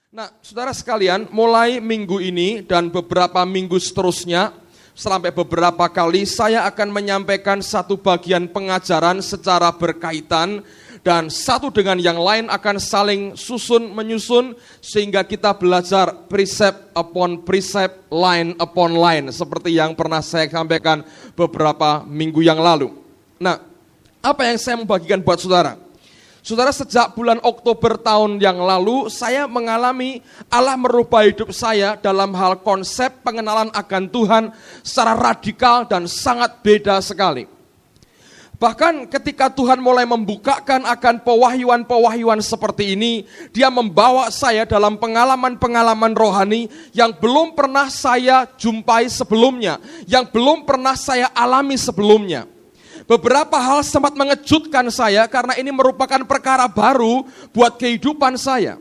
Nah, saudara sekalian, mulai minggu ini dan beberapa minggu seterusnya, sampai beberapa kali saya akan menyampaikan satu bagian pengajaran secara berkaitan dan satu dengan yang lain akan saling menyusun sehingga kita belajar precept upon precept, line upon line seperti yang pernah saya sampaikan beberapa minggu yang lalu. Nah, apa yang saya membagikan buat saudara? Saudara, sejak bulan Oktober tahun yang lalu, saya mengalami Allah merubah hidup saya dalam hal konsep pengenalan akan Tuhan secara radikal dan sangat beda sekali. Bahkan ketika Tuhan mulai membukakan akan pewahyuan-pewahyuan seperti ini, Dia membawa saya dalam pengalaman-pengalaman rohani yang belum pernah saya jumpai sebelumnya, yang belum pernah saya alami sebelumnya. Beberapa hal sempat mengejutkan saya karena ini merupakan perkara baru buat kehidupan saya.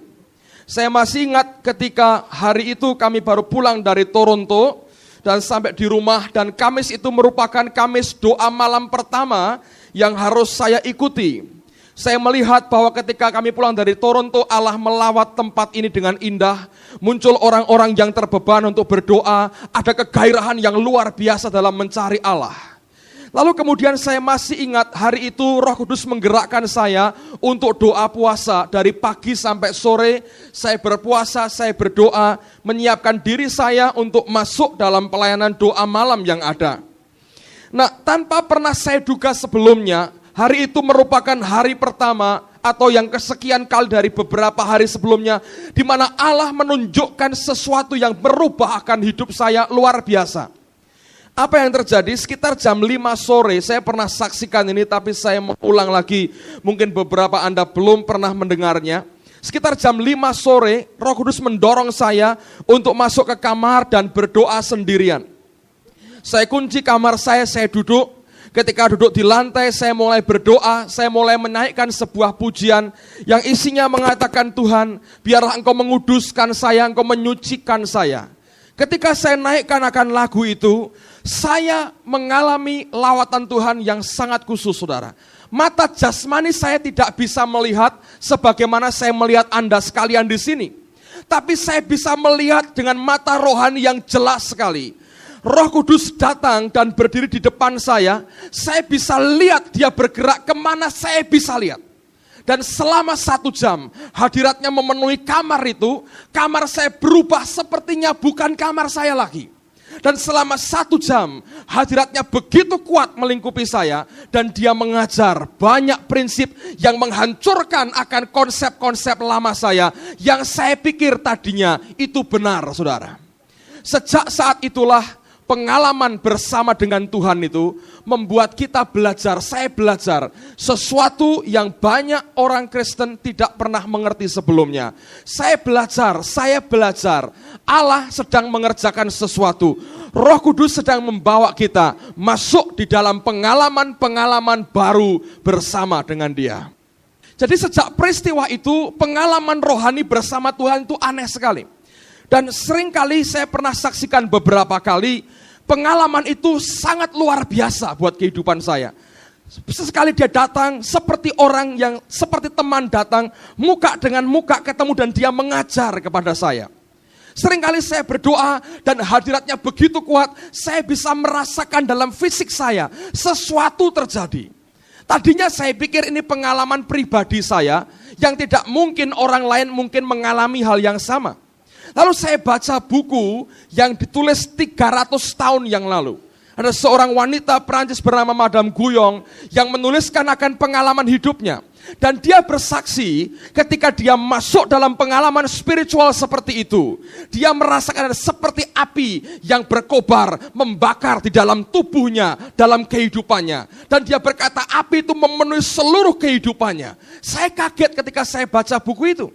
Saya masih ingat ketika hari itu kami baru pulang dari Toronto dan sampai di rumah, dan Kamis itu merupakan Kamis doa malam pertama yang harus saya ikuti. Saya melihat bahwa ketika kami pulang dari Toronto, Allah melawat tempat ini dengan indah. Muncul orang-orang yang terbeban untuk berdoa, ada kegairahan yang luar biasa dalam mencari Allah. Lalu kemudian saya masih ingat hari itu Roh Kudus menggerakkan saya untuk doa puasa. Dari pagi sampai sore saya berpuasa, saya berdoa, menyiapkan diri saya untuk masuk dalam pelayanan doa malam yang ada. Nah, tanpa pernah saya duga sebelumnya, hari itu merupakan hari pertama atau yang kesekian kali dari beberapa hari sebelumnya, di mana Allah menunjukkan sesuatu yang merubah akan hidup saya luar biasa. Apa yang terjadi? Sekitar jam 5 sore, saya pernah saksikan ini tapi saya mau ulang lagi, mungkin beberapa Anda belum pernah mendengarnya. Sekitar jam 5 sore, Roh Kudus mendorong saya untuk masuk ke kamar dan berdoa sendirian. Saya kunci kamar saya duduk. Ketika duduk di lantai, saya mulai berdoa, saya mulai menaikkan sebuah pujian yang isinya mengatakan, Tuhan, biarlah Engkau menguduskan saya, Engkau menyucikan saya. Ketika saya naikkan akan lagu itu, saya mengalami lawatan Tuhan yang sangat khusus, saudara. Mata jasmani saya tidak bisa melihat sebagaimana saya melihat Anda sekalian di sini. Tapi saya bisa melihat dengan mata rohani yang jelas sekali. Roh Kudus datang dan berdiri di depan saya bisa lihat Dia bergerak kemana saya bisa lihat. Dan selama 1 jam hadiratnya memenuhi kamar itu, kamar saya berubah sepertinya bukan kamar saya lagi. Dan selama 1 jam hadiratnya begitu kuat melingkupi saya, dan Dia mengajar banyak prinsip yang menghancurkan akan konsep-konsep lama saya yang saya pikir tadinya itu benar, saudara. Sejak saat itulah pengalaman bersama dengan Tuhan itu membuat kita belajar, saya belajar sesuatu yang banyak orang Kristen tidak pernah mengerti sebelumnya. Saya belajar, Allah sedang mengerjakan sesuatu. Roh Kudus sedang membawa kita masuk di dalam pengalaman-pengalaman baru bersama dengan Dia. Jadi sejak peristiwa itu, pengalaman rohani bersama Tuhan itu aneh sekali. Dan seringkali saya pernah saksikan beberapa kali, pengalaman itu sangat luar biasa buat kehidupan saya. Sesekali Dia datang seperti orang yang, seperti teman datang, muka dengan muka ketemu dan Dia mengajar kepada saya. Seringkali saya berdoa dan hadiratnya begitu kuat, saya bisa merasakan dalam fisik saya sesuatu terjadi. Tadinya saya pikir ini pengalaman pribadi saya, yang tidak mungkin orang lain mungkin mengalami hal yang sama. Lalu saya baca buku yang ditulis 300 tahun yang lalu. Ada seorang wanita Perancis bernama Madame Guyon yang menuliskan akan pengalaman hidupnya. Dan dia bersaksi ketika dia masuk dalam pengalaman spiritual seperti itu, dia merasakan seperti api yang berkobar, membakar di dalam tubuhnya, dalam kehidupannya. Dan dia berkata api itu memenuhi seluruh kehidupannya. Saya kaget ketika saya baca buku itu.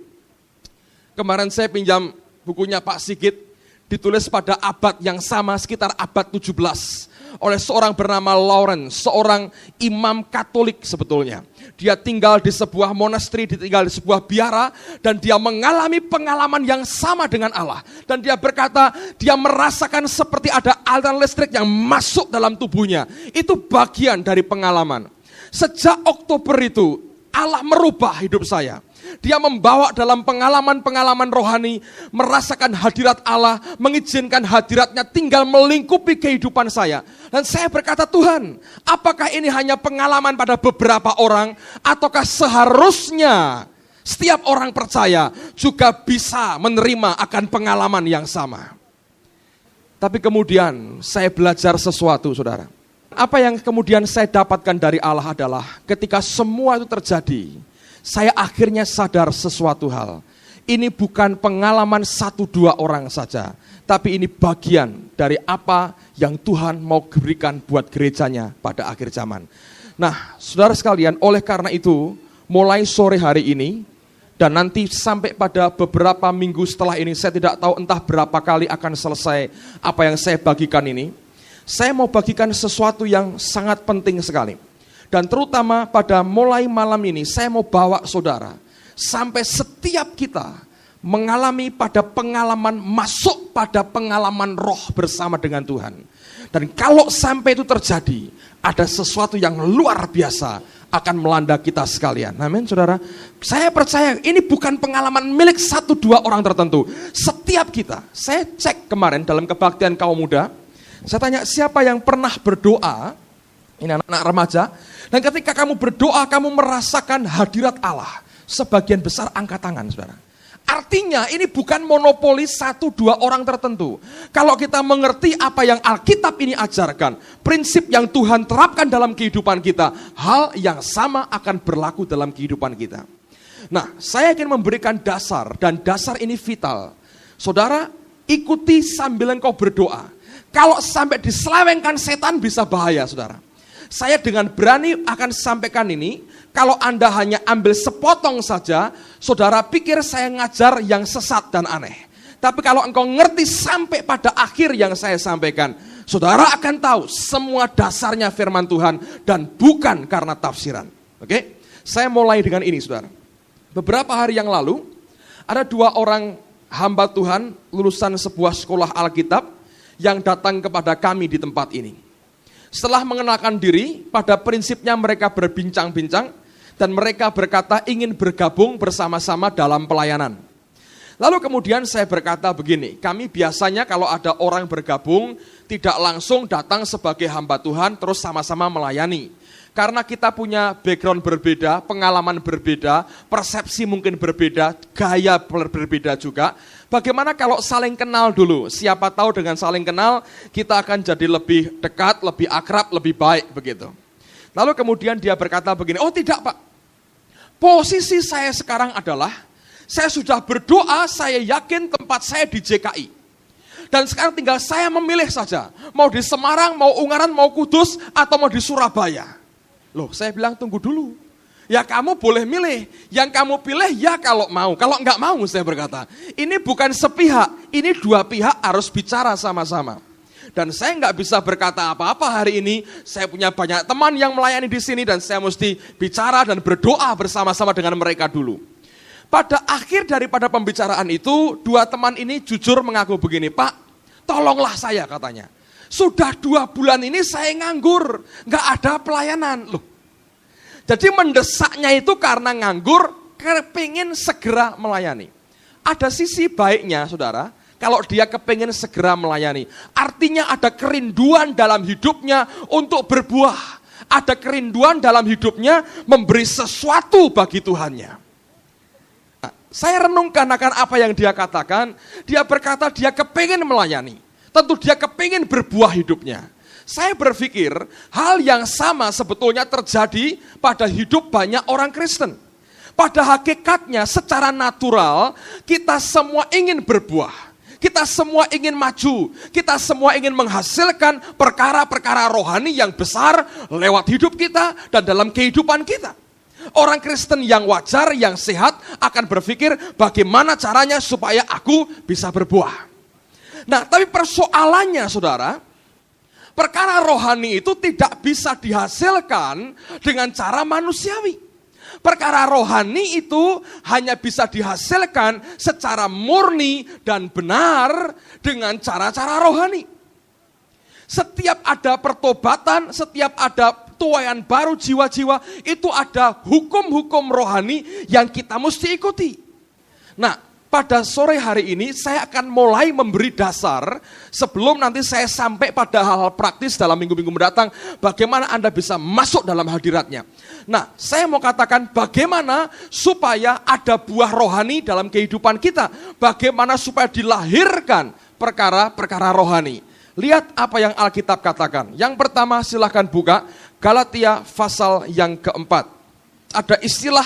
Kemarin saya pinjam bukunya Pak Sigit, ditulis pada abad yang sama, sekitar abad 17, oleh seorang bernama Lawrence, seorang imam Katolik sebetulnya. Dia tinggal di sebuah monasteri, tinggal di sebuah biara, dan dia mengalami pengalaman yang sama dengan Allah. Dan dia berkata, dia merasakan seperti ada aliran listrik yang masuk dalam tubuhnya. Itu bagian dari pengalaman. Sejak Oktober itu, Allah merubah hidup saya. Dia membawa dalam pengalaman-pengalaman rohani, merasakan hadirat Allah, mengizinkan hadiratnya tinggal melingkupi kehidupan saya. Dan saya berkata, Tuhan, apakah ini hanya pengalaman pada beberapa orang, ataukah seharusnya setiap orang percaya juga bisa menerima akan pengalaman yang sama? Tapi kemudian saya belajar sesuatu, saudara. Apa yang kemudian saya dapatkan dari Allah adalah ketika semua itu terjadi, saya akhirnya sadar sesuatu hal. Ini bukan pengalaman 1-2 orang saja, tapi ini bagian dari apa yang Tuhan mau berikan buat gerejanya pada akhir zaman. Nah, saudara sekalian, oleh karena itu, mulai sore hari ini, dan nanti sampai pada beberapa minggu setelah ini, saya tidak tahu entah berapa kali akan selesai apa yang saya bagikan ini. Saya mau bagikan sesuatu yang sangat penting sekali. Dan terutama pada mulai malam ini, saya mau bawa saudara, sampai setiap kita mengalami pada pengalaman, masuk pada pengalaman roh bersama dengan Tuhan. Dan kalau sampai itu terjadi, ada sesuatu yang luar biasa akan melanda kita sekalian. Amin, saudara. Saya percaya ini bukan pengalaman milik 1-2 orang tertentu. Setiap kita, saya cek kemarin dalam kebaktian kaum muda, saya tanya siapa yang pernah berdoa, ini anak-anak remaja, dan ketika kamu berdoa, kamu merasakan hadirat Allah. Sebagian besar angkat tangan, saudara. Artinya ini bukan monopoli 1-2 orang tertentu. Kalau kita mengerti apa yang Alkitab ini ajarkan, prinsip yang Tuhan terapkan dalam kehidupan kita, hal yang sama akan berlaku dalam kehidupan kita. Nah, saya ingin memberikan dasar, dan dasar ini vital. Saudara, ikuti sambil engkau berdoa. Kalau sampai diselewengkan setan bisa bahaya, saudara. Saya dengan berani akan sampaikan ini. Kalau Anda hanya ambil sepotong saja, saudara pikir saya ngajar yang sesat dan aneh. Tapi kalau engkau ngerti sampai pada akhir yang saya sampaikan, saudara akan tahu semua dasarnya firman Tuhan dan bukan karena tafsiran. Oke? Saya mulai dengan ini, saudara. Beberapa hari yang lalu, ada 2 orang hamba Tuhan lulusan sebuah sekolah Alkitab yang datang kepada kami di tempat ini. Setelah mengenalkan diri, pada prinsipnya mereka berbincang-bincang, dan mereka berkata ingin bergabung bersama-sama dalam pelayanan. Lalu kemudian saya berkata begini, kami biasanya kalau ada orang bergabung, tidak langsung datang sebagai hamba Tuhan, terus sama-sama melayani. Karena kita punya background berbeda, pengalaman berbeda, persepsi mungkin berbeda, gaya berbeda juga. Bagaimana kalau saling kenal dulu? Siapa tahu dengan saling kenal, kita akan jadi lebih dekat, lebih akrab, lebih baik begitu. Lalu kemudian dia berkata begini, oh tidak Pak, posisi saya sekarang adalah, saya sudah berdoa, saya yakin tempat saya di JKI. Dan sekarang tinggal saya memilih saja, mau di Semarang, mau Ungaran, mau Kudus, atau mau di Surabaya. Loh, saya bilang tunggu dulu. Ya kamu boleh milih, yang kamu pilih ya kalau mau, kalau enggak mau saya berkata. Ini bukan sepihak, ini 2 pihak harus bicara sama-sama. Dan saya nggak bisa berkata apa-apa hari ini. Saya punya banyak teman yang melayani di sini dan saya mesti bicara dan berdoa bersama-sama dengan mereka dulu. Pada akhir daripada pembicaraan itu, 2 teman ini jujur mengaku begini, Pak, tolonglah saya katanya. Sudah 2 bulan ini saya nganggur, nggak ada pelayanan. Loh, jadi mendesaknya itu karena nganggur, kepingin segera melayani. Ada sisi baiknya, saudara. Kalau dia kepingin segera melayani. Artinya ada kerinduan dalam hidupnya untuk berbuah. Ada kerinduan dalam hidupnya memberi sesuatu bagi Tuhannya. Nah, saya renungkan akan apa yang dia katakan. Dia berkata dia kepingin melayani. Tentu dia kepingin berbuah hidupnya. Saya berpikir hal yang sama sebetulnya terjadi pada hidup banyak orang Kristen. Pada hakikatnya secara natural kita semua ingin berbuah. Kita semua ingin maju, kita semua ingin menghasilkan perkara-perkara rohani yang besar lewat hidup kita dan dalam kehidupan kita. Orang Kristen yang wajar, yang sehat akan berpikir bagaimana caranya supaya aku bisa berbuah. Nah, tapi persoalannya saudara, perkara rohani itu tidak bisa dihasilkan dengan cara manusiawi. Perkara rohani itu hanya bisa dihasilkan secara murni dan benar dengan cara-cara rohani. Setiap ada pertobatan, setiap ada tuaian baru jiwa-jiwa, itu ada hukum-hukum rohani yang kita mesti ikuti. Nah, pada sore hari ini saya akan mulai memberi dasar sebelum nanti saya sampai pada hal-hal praktis dalam minggu-minggu mendatang, bagaimana Anda bisa masuk dalam hadiratnya. Nah, saya mau katakan bagaimana supaya ada buah rohani dalam kehidupan kita, bagaimana supaya dilahirkan perkara-perkara rohani. Lihat apa yang Alkitab katakan. Yang pertama silahkan buka Galatia pasal yang keempat. Ada istilah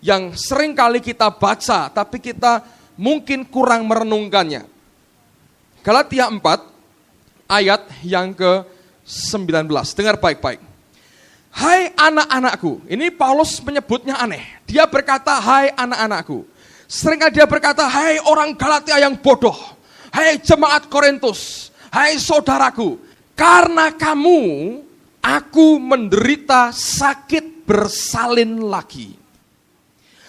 yang sering kali kita baca tapi kita mungkin kurang merenungkannya. Galatia 4 ayat yang ke-19. Dengar baik-baik. Hai anak-anakku. Ini Paulus menyebutnya aneh. Dia berkata hai anak-anakku. Seringkali dia berkata hai orang Galatia yang bodoh. Hai jemaat Korintus. Hai saudaraku, karena kamu, aku menderita sakit bersalin lagi.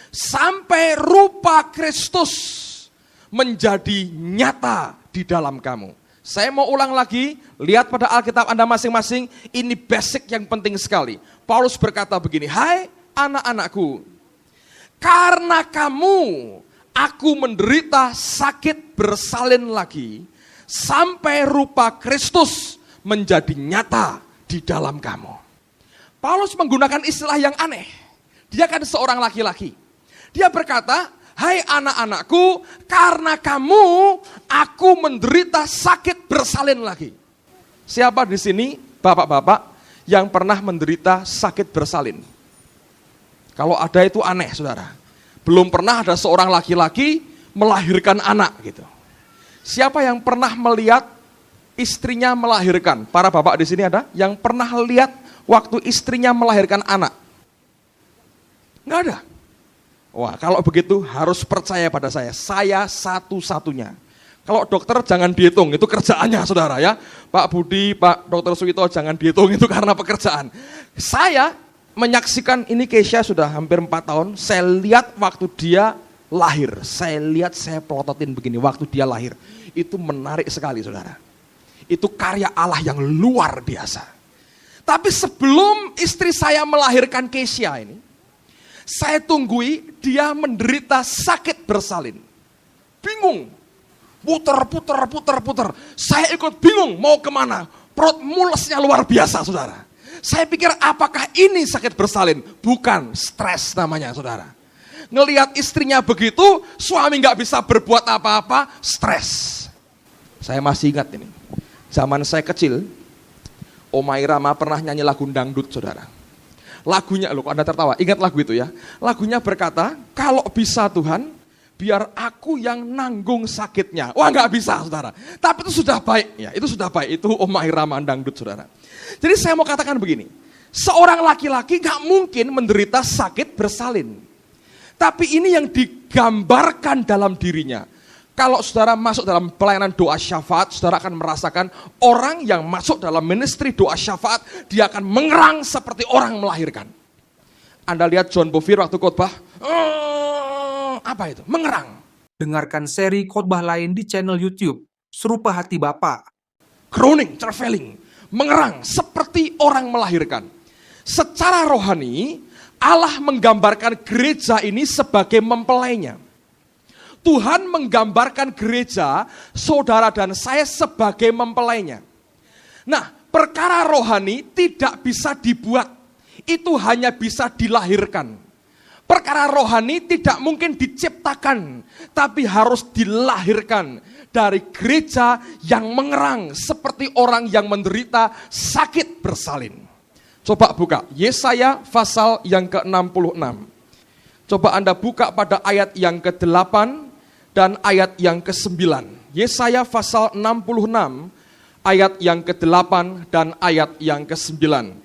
Sampai rupa Kristus menjadi nyata di dalam kamu. Saya mau ulang lagi, lihat pada Alkitab Anda masing-masing, ini basic yang penting sekali. Paulus berkata begini, hai anak-anakku, karena kamu, aku menderita sakit bersalin lagi, sampai rupa Kristus menjadi nyata di dalam kamu. Paulus menggunakan istilah yang aneh. Dia kan seorang laki-laki. Dia berkata, hai anak-anakku, karena kamu, aku menderita sakit bersalin lagi. Siapa di sini, bapak-bapak, yang pernah menderita sakit bersalin? Kalau ada itu aneh, saudara. Belum pernah ada seorang laki-laki melahirkan anak gitu. Siapa yang pernah melihat istrinya melahirkan? Para bapak di sini ada yang pernah lihat waktu istrinya melahirkan anak? Enggak ada. Wah, kalau begitu harus percaya pada saya. Saya satu-satunya. Kalau dokter jangan dihitung, itu kerjaannya saudara ya. Pak Budi, Pak Dokter Suwito jangan dihitung, itu karena pekerjaan. Saya menyaksikan ini Keisha sudah hampir 4 tahun. Saya lihat waktu dia lahir, saya lihat, saya pelototin begini, waktu dia lahir. Itu menarik sekali saudara. Itu karya Allah yang luar biasa. Tapi sebelum istri saya melahirkan Keisha ini, saya tunggui dia menderita sakit bersalin. Bingung, puter. Saya ikut bingung mau kemana. Perut mulesnya luar biasa saudara. Saya pikir apakah ini sakit bersalin? Bukan, stres namanya saudara. Ngelihat istrinya begitu, suami nggak bisa berbuat apa-apa, stres. Saya masih ingat ini. Zaman saya kecil, Oma Irama pernah nyanyi lagu dangdut, saudara. Lagunya, loh Anda tertawa, ingat lagu itu ya. Lagunya berkata, kalau bisa Tuhan, biar aku yang nanggung sakitnya. Wah nggak bisa, saudara. Tapi itu sudah baik, ya. Itu sudah baik. Itu Oma Irama dangdut, saudara. Jadi saya mau katakan begini, seorang laki-laki nggak mungkin menderita sakit bersalin. Tapi ini yang digambarkan dalam dirinya. Kalau saudara masuk dalam pelayanan doa syafaat, saudara akan merasakan orang yang masuk dalam ministry doa syafaat, dia akan mengerang seperti orang melahirkan. Anda lihat John Bevere waktu khotbah, apa itu? Mengerang. Dengarkan seri khotbah lain di channel YouTube, Serupa Hati Bapa. Groaning, travailing, mengerang seperti orang melahirkan. Secara rohani, Allah menggambarkan gereja ini sebagai mempelainya. Tuhan menggambarkan gereja, saudara dan saya sebagai mempelainya. Nah, perkara rohani tidak bisa dibuat. Itu hanya bisa dilahirkan. Perkara rohani tidak mungkin diciptakan, tapi harus dilahirkan dari gereja yang mengerang seperti orang yang menderita sakit bersalin. Coba buka Yesaya pasal yang ke-66. Coba Anda buka pada ayat yang ke-8 dan ayat yang ke-9. Yesaya pasal 66 ayat yang ke-8 dan ayat yang ke-9.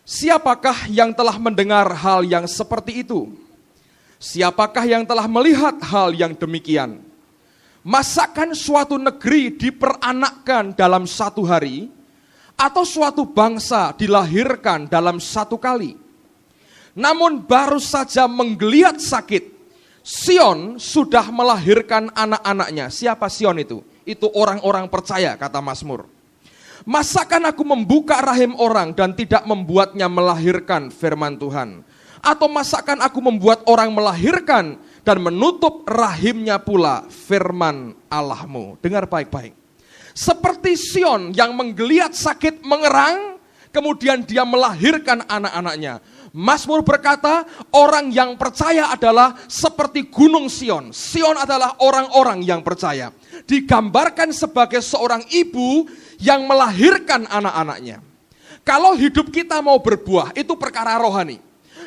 Siapakah yang telah mendengar hal yang seperti itu? Siapakah yang telah melihat hal yang demikian? Masakan suatu negeri diperanakkan dalam satu hari? Atau suatu bangsa dilahirkan dalam satu kali? Namun baru saja menggeliat sakit, Sion sudah melahirkan anak-anaknya. Siapa Sion itu? Itu orang-orang percaya, kata Mazmur. Masakan aku membuka rahim orang dan tidak membuatnya melahirkan, firman Tuhan. Atau masakan aku membuat orang melahirkan dan menutup rahimnya pula, firman Allahmu. Dengar baik-baik. Seperti Sion yang menggeliat sakit mengerang, kemudian dia melahirkan anak-anaknya. Mazmur berkata, orang yang percaya adalah seperti gunung Sion. Sion adalah orang-orang yang percaya. Digambarkan sebagai seorang ibu yang melahirkan anak-anaknya. Kalau hidup kita mau berbuah, itu perkara rohani.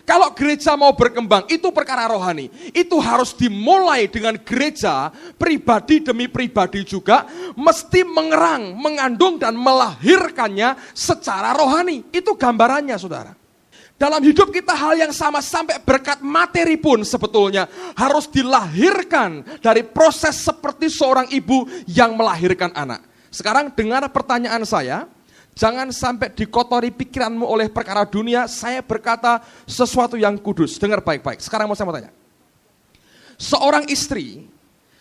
Kalau gereja mau berkembang, itu perkara rohani. Itu harus dimulai dengan gereja, pribadi demi pribadi juga, mesti mengerang, mengandung dan melahirkannya secara rohani. Itu gambarannya, saudara. Dalam hidup kita hal yang sama, sampai berkat materi pun sebetulnya harus dilahirkan dari proses seperti seorang ibu yang melahirkan anak. Sekarang dengar pertanyaan saya, jangan sampai dikotori pikiranmu oleh perkara dunia. Saya berkata sesuatu yang kudus, dengar baik-baik. Sekarang saya mau tanya, seorang istri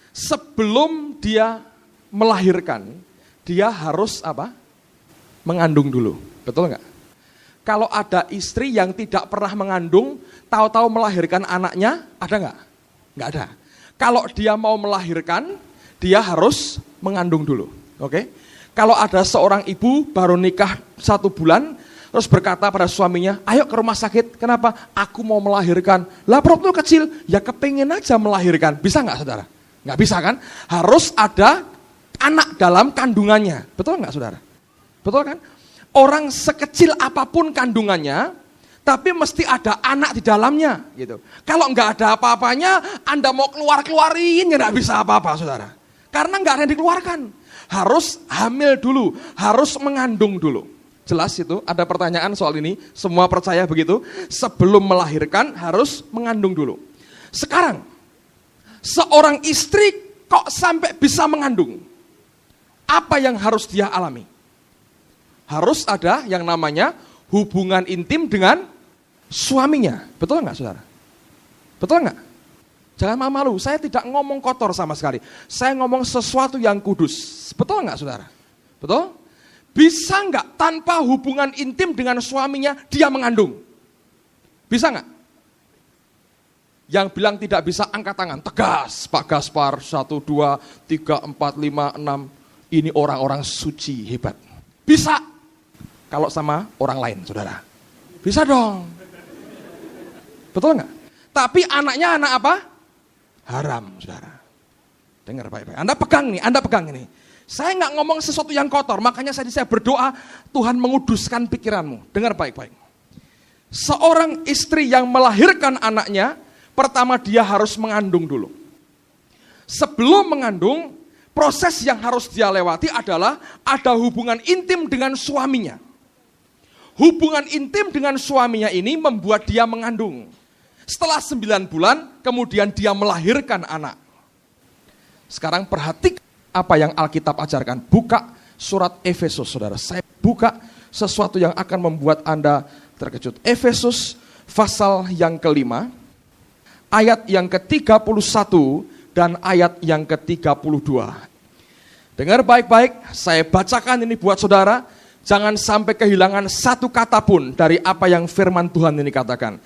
sebelum dia melahirkan, dia harus apa? Mengandung dulu, betul nggak? Kalau ada istri yang tidak pernah mengandung, tahu-tahu melahirkan anaknya, ada nggak? Nggak ada. Kalau dia mau melahirkan, dia harus mengandung dulu. Oke? Kalau ada seorang ibu baru nikah 1 bulan, terus berkata pada suaminya, ayo ke rumah sakit, kenapa? Aku mau melahirkan. Lah perut lu kecil, ya kepengen aja melahirkan. Bisa nggak, saudara? Nggak bisa kan? Harus ada anak dalam kandungannya. Betul nggak, saudara? Betul kan? Orang sekecil apapun kandungannya, tapi mesti ada anak di dalamnya, gitu. Kalau nggak ada apa-apanya, Anda mau keluarin, ya nggak bisa apa-apa, saudara. Karena nggak ada yang dikeluarkan. Harus hamil dulu, harus mengandung dulu. Jelas itu, ada pertanyaan soal ini, semua percaya begitu. Sebelum melahirkan, harus mengandung dulu. Sekarang, seorang istri kok sampai bisa mengandung? Apa yang harus dia alami? Harus ada yang namanya hubungan intim dengan suaminya. Betul nggak, saudara? Betul nggak? Jangan malu, saya tidak ngomong kotor sama sekali. Saya ngomong sesuatu yang kudus. Betul nggak, saudara? Betul? Bisa nggak tanpa hubungan intim dengan suaminya, dia mengandung? Bisa nggak? Yang bilang tidak bisa, angkat tangan. Tegas, Pak Gaspar, 1, 2, 3, 4, 5, 6. Ini orang-orang suci, hebat. Bisa. Kalau sama orang lain, saudara. Bisa dong. Betul nggak? Tapi anaknya anak apa? Haram, saudara. Dengar baik-baik. Anda pegang ini. Saya nggak ngomong sesuatu yang kotor, makanya saya berdoa, Tuhan menguduskan pikiranmu. Dengar baik-baik. Seorang istri yang melahirkan anaknya, pertama dia harus mengandung dulu. Sebelum mengandung, proses yang harus dia lewati adalah ada hubungan intim dengan suaminya. Hubungan intim dengan suaminya ini membuat dia mengandung. Setelah 9 bulan, kemudian dia melahirkan anak. Sekarang perhatikan apa yang Alkitab ajarkan. Buka surat Efesus, saudara. Saya buka sesuatu yang akan membuat Anda terkejut. Efesus pasal yang ke-5, ayat yang ke-31 dan ayat yang ke-32. Dengar baik-baik, saya bacakan ini buat saudara. Jangan sampai kehilangan satu kata pun dari apa yang firman Tuhan ini katakan.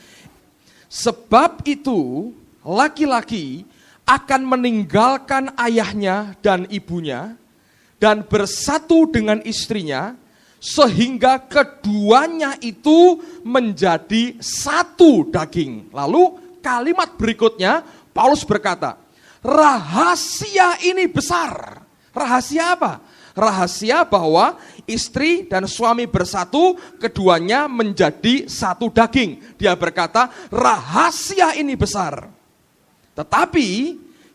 Sebab itu, laki-laki akan meninggalkan ayahnya dan ibunya dan bersatu dengan istrinya, sehingga keduanya itu menjadi satu daging. Lalu kalimat berikutnya, Paulus berkata, rahasia ini besar. Rahasia apa? Rahasia bahwa istri dan suami bersatu, keduanya menjadi satu daging. Dia berkata, rahasia ini besar. Tetapi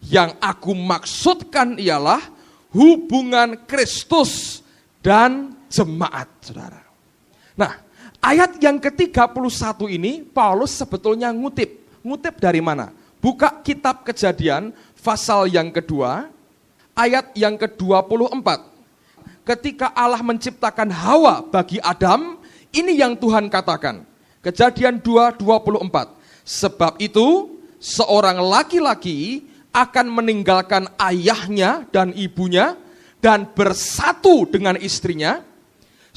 yang aku maksudkan ialah hubungan Kristus dan jemaat, saudara. Nah, ayat yang ke-31 ini Paulus sebetulnya ngutip dari mana? Buka kitab Kejadian pasal yang kedua, ayat yang ke-24. Ketika Allah menciptakan Hawa bagi Adam, ini yang Tuhan katakan. Kejadian 2:24. Sebab itu, seorang laki-laki akan meninggalkan ayahnya dan ibunya dan bersatu dengan istrinya,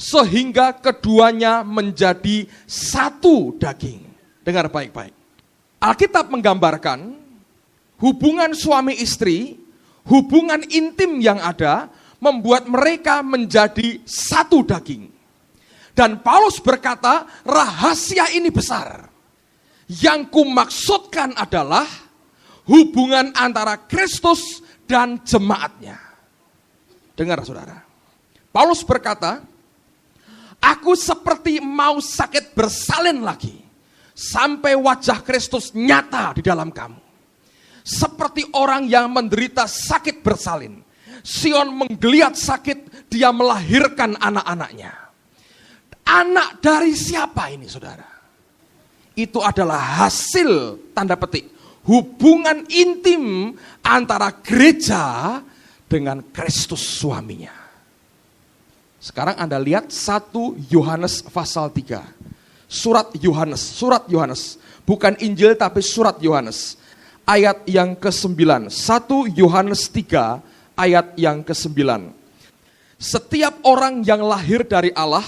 sehingga keduanya menjadi satu daging. Dengar baik-baik. Alkitab menggambarkan hubungan suami istri, hubungan intim yang ada, membuat mereka menjadi satu daging. Dan Paulus berkata, rahasia ini besar. Yang kumaksudkan adalah hubungan antara Kristus dan jemaatnya. Dengar saudara. Paulus berkata, aku seperti mau sakit bersalin lagi, sampai wajah Kristus nyata di dalam kamu. Seperti orang yang menderita sakit bersalin. Sion menggeliat sakit, dia melahirkan anak-anaknya. Anak dari siapa ini saudara? Itu adalah hasil, tanda petik, hubungan intim antara gereja dengan Kristus suaminya. Sekarang Anda lihat 1 Yohanes pasal 3. Surat Yohanes. Bukan Injil tapi surat Yohanes. Ayat yang ke-9. 1 Yohanes 3 ayat yang ke-9. Setiap orang yang lahir dari Allah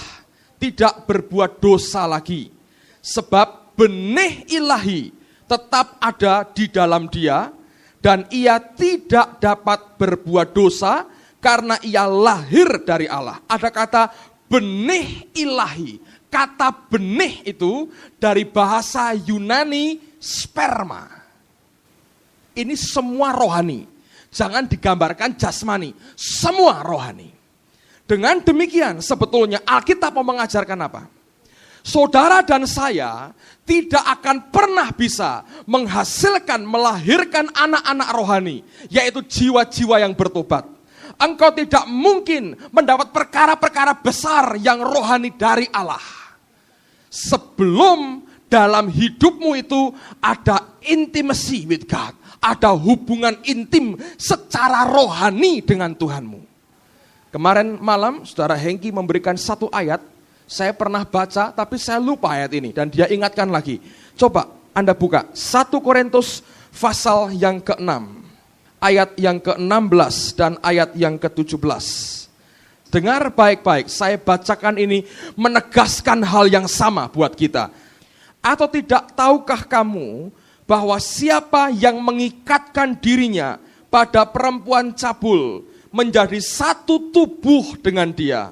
tidak berbuat dosa lagi. Sebab benih ilahi tetap ada di dalam dia. Dan ia tidak dapat berbuat dosa karena ia lahir dari Allah. Ada kata benih ilahi. Kata benih itu dari bahasa Yunani sperma. Ini semua rohani. Jangan digambarkan jasmani. Semua rohani. Dengan demikian sebetulnya Alkitab mau mengajarkan apa? Saudara dan saya tidak akan pernah bisa menghasilkan, melahirkan anak-anak rohani. Yaitu jiwa-jiwa yang bertobat. Engkau tidak mungkin mendapat perkara-perkara besar yang rohani dari Allah. Sebelum dalam hidupmu itu ada intimacy with God. Ada hubungan intim secara rohani dengan Tuhanmu. Kemarin malam saudara Hengki memberikan satu ayat. Saya pernah baca tapi saya lupa ayat ini. Dan dia ingatkan lagi. Coba Anda buka 1 Korintus pasal yang ke-6. Ayat yang ke-16 dan ayat yang ke-17. Dengar baik-baik, saya bacakan ini menegaskan hal yang sama buat kita. Atau tidak tahukah kamu bahwa siapa yang mengikatkan dirinya pada perempuan cabul menjadi satu tubuh dengan dia.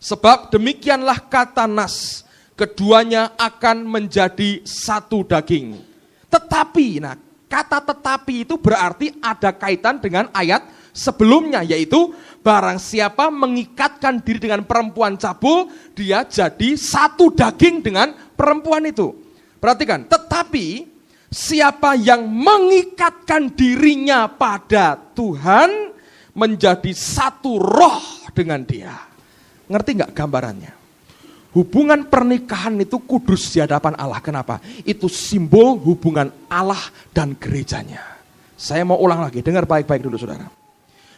Sebab demikianlah kata nas, keduanya akan menjadi satu daging. Tetapi, nah kata tetapi itu berarti ada kaitan dengan ayat sebelumnya, yaitu barang siapa mengikatkan diri dengan perempuan cabul, dia jadi satu daging dengan perempuan itu. Perhatikan, tetapi siapa yang mengikatkan dirinya pada Tuhan menjadi satu roh dengan dia. Ngerti gak gambarannya? Hubungan pernikahan itu kudus di hadapan Allah. Kenapa? Itu simbol hubungan Allah dan gerejanya. Saya mau ulang lagi, dengar baik-baik dulu saudara.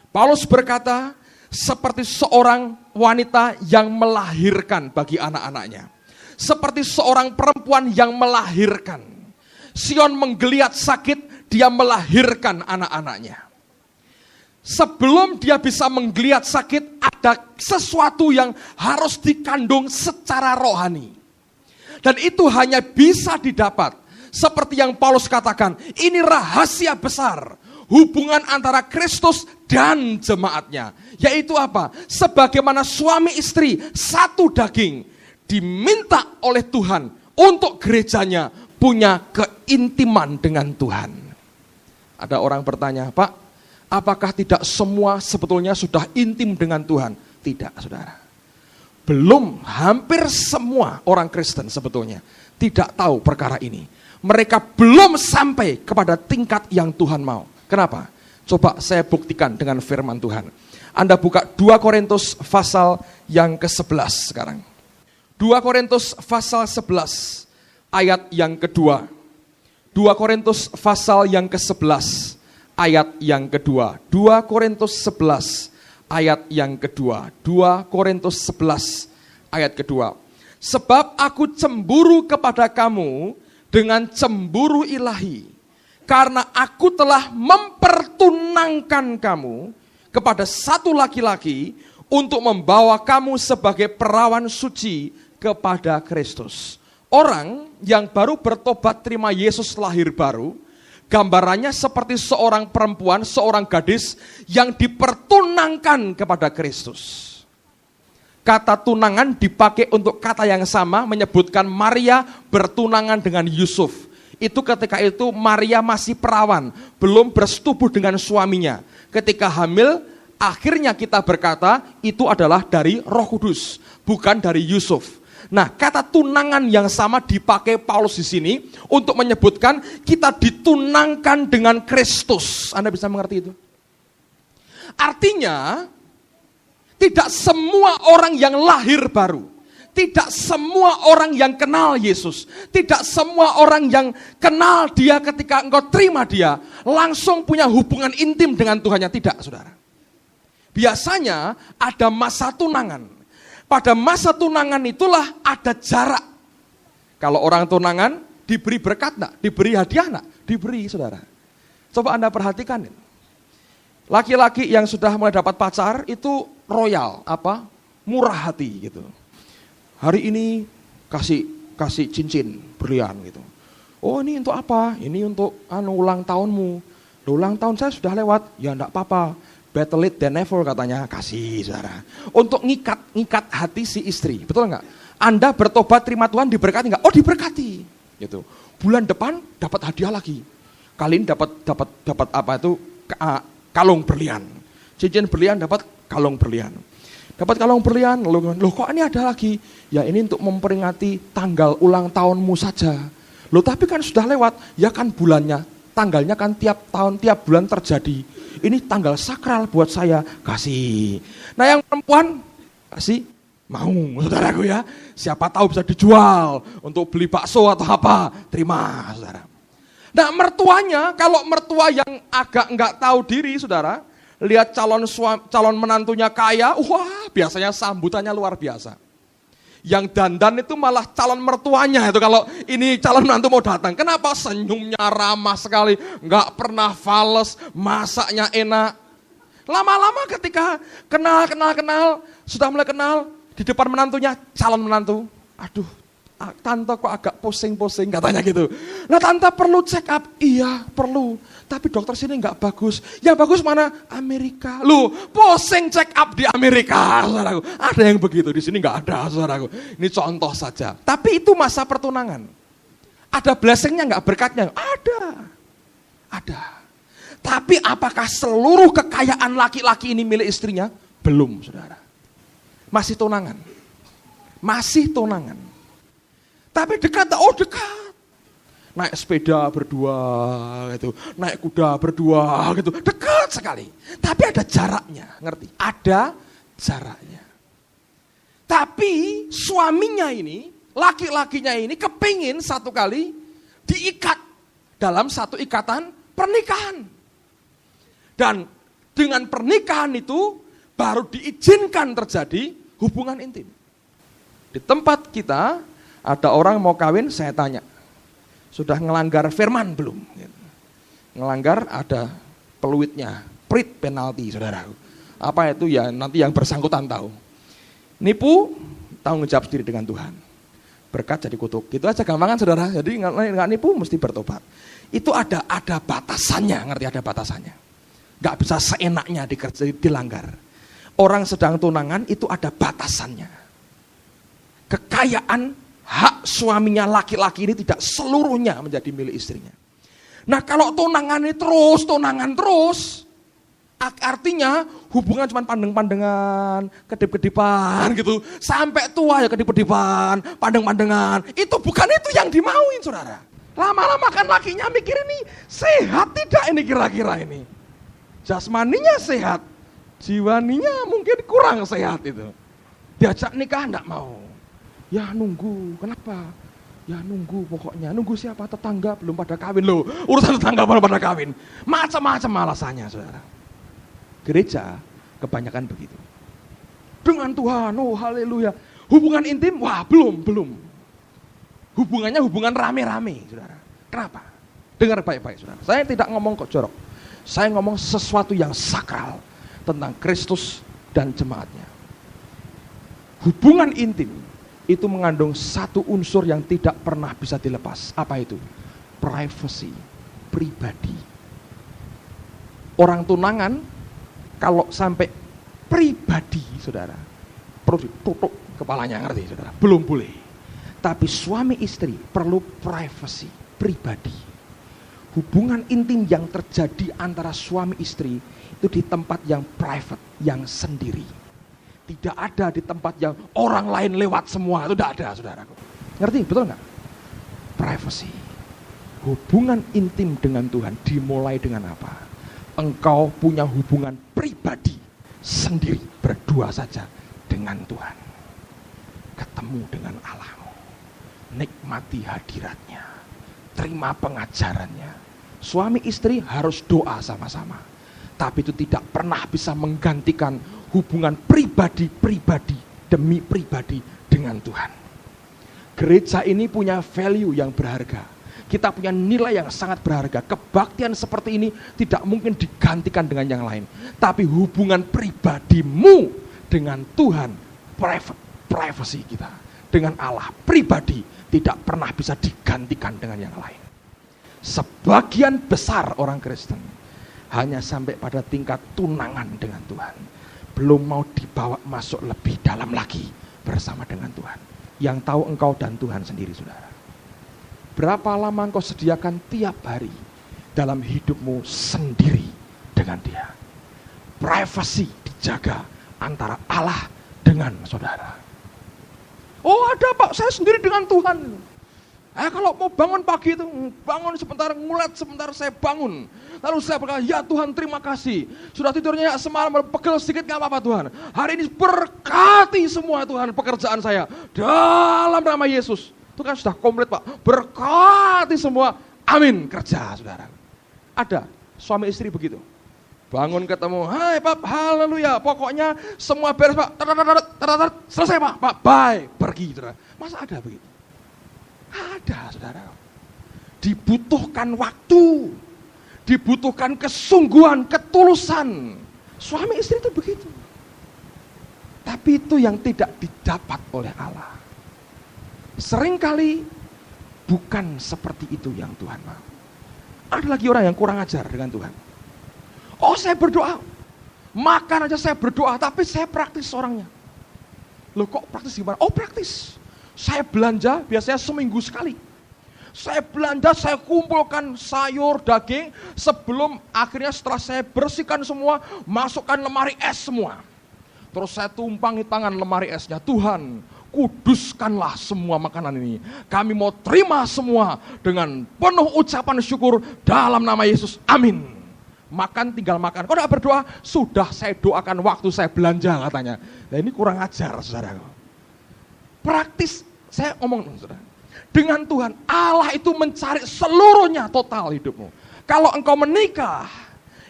Paulus berkata, seperti seorang wanita yang melahirkan bagi anak-anaknya. Seperti seorang perempuan yang melahirkan. Sion menggeliat sakit, dia melahirkan anak-anaknya. Sebelum dia bisa menggeliat sakit, ada sesuatu yang harus dikandung secara rohani. Dan itu hanya bisa didapat. Seperti yang Paulus katakan, ini rahasia besar. Hubungan antara Kristus dan jemaatnya. Yaitu apa? Sebagaimana suami istri satu daging. Diminta oleh Tuhan untuk gerejanya punya keintiman dengan Tuhan. Ada orang bertanya, Pak, apakah tidak semua sebetulnya sudah intim dengan Tuhan? Tidak, saudara. Belum, hampir semua orang Kristen sebetulnya tidak tahu perkara ini. Mereka belum sampai kepada tingkat yang Tuhan mau. Kenapa? Coba saya buktikan dengan firman Tuhan. Anda buka 2 Korintus pasal yang ke-11 sekarang. 2 Korintus pasal 11 ayat yang kedua. 2 Korintus pasal yang ke-11 ayat yang kedua. 2 Korintus 11 ayat yang kedua. 2 Korintus 11 ayat kedua. Sebab aku cemburu kepada kamu dengan cemburu ilahi. Karena aku telah mempertunangkan kamu kepada satu laki-laki untuk membawa kamu sebagai perawan suci kepada Kristus. Orang yang baru bertobat terima Yesus lahir baru, gambarannya seperti seorang perempuan, seorang gadis yang dipertunangkan kepada Kristus. Kata tunangan dipakai untuk kata yang sama, menyebutkan Maria bertunangan dengan Yusuf. Itu ketika itu Maria masih perawan, belum bersetubuh dengan suaminya. Ketika hamil, akhirnya kita berkata itu adalah dari Roh Kudus, bukan dari Yusuf. Nah, kata tunangan yang sama dipakai Paulus di sini untuk menyebutkan kita ditunangkan dengan Kristus. Anda bisa mengerti itu? Artinya, tidak semua orang yang lahir baru, tidak semua orang yang kenal Yesus, tidak semua orang yang kenal dia ketika engkau terima dia, langsung punya hubungan intim dengan Tuhannya. Tidak, saudara. Biasanya ada masa tunangan. Pada masa tunangan itulah ada jarak. Kalau orang tunangan diberi berkat enggak? Diberi hadiah enggak? Diberi, saudara. Coba Anda perhatikan. Laki-laki yang sudah mulai dapat pacar itu royal, murah hati gitu. Hari ini kasih cincin berlian gitu. Oh, ini untuk apa? Ini untuk ulang tahunmu. Ulang tahun saya sudah lewat. Ya enggak apa-apa. Better late than never katanya, kasih saudara. Untuk ngikat hati si istri, betul enggak? Anda bertobat terima Tuhan diberkati enggak? Oh, diberkati. Gitu. Bulan depan dapat hadiah lagi. Kali ini dapat apa itu? Kalung berlian. Cincin berlian dapat kalung berlian. Dapat kalung berlian, loh kok ini ada lagi? Ya ini untuk memperingati tanggal ulang tahunmu saja. Loh tapi kan sudah lewat, ya kan bulannya, tanggalnya kan tiap tahun, tiap bulan terjadi. Ini tanggal sakral buat saya, kasih. Nah yang perempuan, kasih, mau saudaraku ya. Siapa tahu bisa dijual untuk beli bakso atau apa, terima saudara. Nah mertuanya, kalau mertua yang agak enggak tahu diri saudara, lihat calon menantunya kaya, wah biasanya sambutannya luar biasa. Yang dandan itu malah calon mertuanya itu kalau ini calon menantu mau datang. Kenapa? Senyumnya ramah sekali, nggak pernah fales, masaknya enak. Lama-lama ketika kenal, sudah mulai kenal, di depan menantunya, calon menantu, aduh, tante kok agak pusing-pusing katanya gitu. Nah tante perlu check up, iya perlu. Tapi dokter sini nggak bagus. Yang bagus mana? Amerika. Loh, pusing check up di Amerika, saudaraku. Ada yang begitu, di sini nggak ada, saudaraku. Ini contoh saja. Tapi itu masa pertunangan. Ada blessingnya nggak, berkatnya? Ada. Tapi apakah seluruh kekayaan laki-laki ini milik istrinya? Belum, saudara. Masih tunangan. Tapi dekat, dekat. Naik sepeda berdua gitu, naik kuda berdua gitu, dekat sekali. Tapi ada jaraknya, ngerti? Ada jaraknya. Tapi suaminya ini, laki-lakinya ini kepingin satu kali diikat dalam satu ikatan pernikahan. Dan dengan pernikahan itu baru diizinkan terjadi hubungan intim. Di tempat kita ada orang mau kawin, saya tanya, sudah ngelanggar firman belum? Ngelanggar ada peluitnya, penalti saudaraku. Apa itu ya nanti yang bersangkutan tahu. Nipu, tanggung jawab sendiri dengan Tuhan. Berkat jadi kutuk. Gitu aja gampangan saudara. Jadi nggak nipu mesti bertobat. Itu ada batasannya, ngerti ada batasannya. Nggak bisa seenaknya dilanggar. Orang sedang tunangan itu ada batasannya. Kekayaan hak suaminya laki-laki ini tidak seluruhnya menjadi milik istrinya. Nah kalau tunangan terus, artinya hubungan cuma pandeng-pandengan, kedip-kedipan gitu, sampai tua ya kedip-kedipan, pandeng-pandengan. Itu bukan itu yang dimauin saudara. Lama-lama kan lakinya mikir ini sehat tidak ini kira-kira ini. Jasmaninya sehat, jiwaninya mungkin kurang sehat itu. Diajak nikah enggak mau. Ya nunggu, kenapa? Ya nunggu pokoknya, nunggu siapa? Tetangga belum pada kawin loh, urusan tetangga belum pada kawin. Macam-macam alasannya saudara. Gereja kebanyakan begitu. Dengan Tuhan, oh haleluya. Hubungan intim, wah belum. Hubungannya hubungan rame-rame saudara. Kenapa? Dengar baik-baik saudara. Saya tidak ngomong kok jorok. Saya ngomong sesuatu yang sakral tentang Kristus dan jemaatnya. Hubungan intim itu mengandung satu unsur yang tidak pernah bisa dilepas. Apa itu? Privacy, pribadi. Orang tunangan kalau sampai pribadi, saudara, perlu ditutup kepalanya, ngerti saudara? Belum boleh. Tapi suami istri perlu privacy, pribadi. Hubungan intim yang terjadi antara suami istri itu di tempat yang private, yang sendiri. Tidak ada di tempat yang orang lain lewat semua, itu tidak ada, saudaraku. Ngerti? Betul nggak? Privacy. Hubungan intim dengan Tuhan dimulai dengan apa? Engkau punya hubungan pribadi, sendiri, berdua saja dengan Tuhan. Ketemu dengan Allahmu. Nikmati hadiratnya. Terima pengajarannya. Suami istri harus doa sama-sama. Tapi itu tidak pernah bisa menggantikan hubungan pribadi demi pribadi dengan Tuhan. Gereja ini punya value yang berharga. Kita punya nilai yang sangat berharga. Kebaktian seperti ini tidak mungkin digantikan dengan yang lain. Tapi hubungan pribadimu dengan Tuhan, privacy kita dengan Allah pribadi tidak pernah bisa digantikan dengan yang lain. Sebagian besar orang Kristen hanya sampai pada tingkat tunangan dengan Tuhan, belum mau dibawa masuk lebih dalam lagi bersama dengan Tuhan. Yang tahu engkau dan Tuhan sendiri, saudara. Berapa lama engkau sediakan tiap hari dalam hidupmu sendiri dengan Dia? Privacy dijaga antara Allah dengan saudara. Oh ada Pak, saya sendiri dengan Tuhan. Kalau mau bangun pagi itu, bangun sebentar, ngulet sebentar, saya bangun. Lalu saya berkata, ya Tuhan terima kasih. Sudah tidurnya semalam pegel sedikit, gak apa-apa Tuhan. Hari ini berkati semua Tuhan pekerjaan saya. Dalam nama Yesus. Itu kan sudah komplit Pak. Berkati semua. Amin. Kerja saudara. Ada suami istri begitu. Bangun ketemu, hai Pak, haleluya. Pokoknya semua beres Pak. Selesai Pak, bye. Pergi saudara. Masa ada begitu? Ada saudara. Dibutuhkan waktu, dibutuhkan kesungguhan, ketulusan. Suami istri itu begitu. Tapi itu yang tidak didapat oleh Allah. Seringkali bukan seperti itu yang Tuhan mau. Ada lagi orang yang kurang ajar dengan Tuhan. Oh saya berdoa, makan aja saya berdoa, tapi saya praktis orangnya. Loh kok praktis gimana? Oh praktis. Saya belanja biasanya seminggu sekali. Saya belanja, saya kumpulkan sayur, daging. Sebelum akhirnya setelah saya bersihkan semua, masukkan lemari es semua. Terus saya tumpangi tangan lemari esnya. Tuhan, kuduskanlah semua makanan ini. Kami mau terima semua dengan penuh ucapan syukur dalam nama Yesus. Amin. Makan tinggal makan. Kok tidak berdoa? Sudah saya doakan waktu saya belanja katanya. Nah ini kurang ajar saudara. Praktis. Saya ngomong saudara, dengan Tuhan Allah itu mencari seluruhnya total hidupmu. Kalau engkau menikah,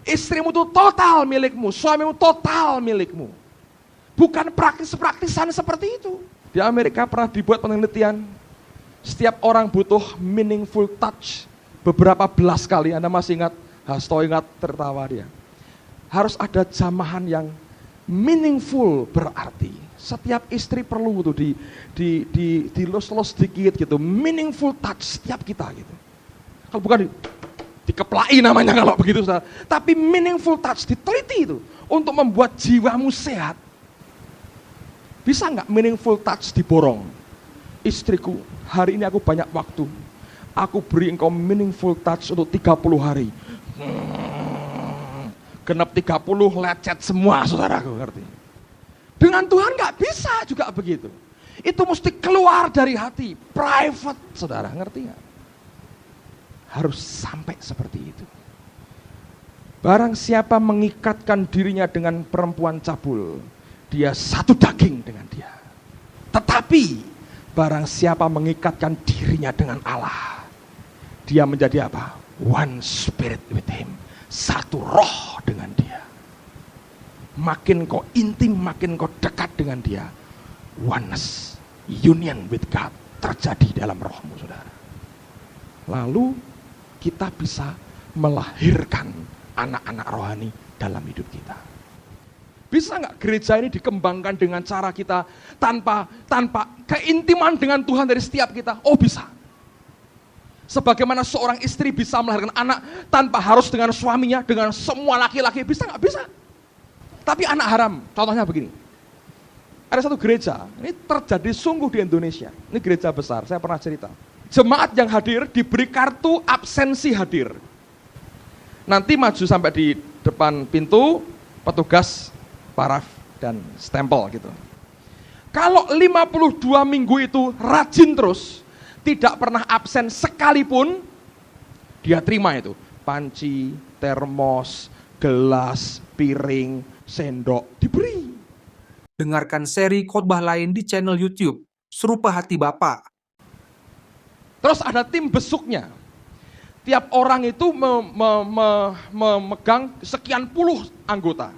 istrimu itu total milikmu, suamimu total milikmu. Bukan praktis-praktisan seperti itu. Di Amerika pernah dibuat penelitian, setiap orang butuh meaningful touch beberapa belas kali. Anda masih ingat? Hasto ingat, tertawa dia. Harus ada jamahan yang meaningful, berarti. Setiap istri perlu tuh dilus-lus sedikit gitu, meaningful touch setiap kita gitu. Kalau bukan dikeplai namanya kalau begitu, saudara. Tapi meaningful touch diteliti itu untuk membuat jiwamu sehat. Bisa nggak meaningful touch diborong? Istriku, hari ini aku banyak waktu. Aku beri engkau meaningful touch untuk 30 hari. Genap 30 lecet semua, saudaraku, ngerti? Dengan Tuhan nggak bisa juga begitu. Itu mesti keluar dari hati, private, saudara, ngerti nggak? Harus sampai seperti itu. Barang siapa mengikatkan dirinya dengan perempuan cabul, dia satu daging dengan dia. Tetapi barang siapa mengikatkan dirinya dengan Allah, dia menjadi apa? One spirit with him, satu roh dengan dia. Makin kau intim, makin kau dekat dengan dia, oneness, union with God terjadi dalam rohmu, saudara. Lalu kita bisa melahirkan anak-anak rohani dalam hidup kita. Bisa nggak gereja ini dikembangkan dengan cara kita tanpa keintiman dengan Tuhan dari setiap kita? Oh bisa. Sebagaimana seorang istri bisa melahirkan anak tanpa harus dengan suaminya, dengan semua laki-laki, bisa nggak? Bisa. Tapi anak haram, contohnya begini. Ada satu gereja, ini terjadi sungguh di Indonesia. Ini gereja besar, saya pernah cerita. Jemaat yang hadir diberi kartu absensi hadir. Nanti maju sampai di depan pintu, petugas paraf dan stempel gitu. Kalau 52 minggu itu rajin terus, tidak pernah absen sekalipun, dia terima itu. Panci, termos, gelas, piring, sendok, diberi. Dengarkan seri khotbah lain di channel YouTube Serupa Hati Bapa. Terus ada tim besuknya. Tiap orang itu memegang sekian puluh anggota.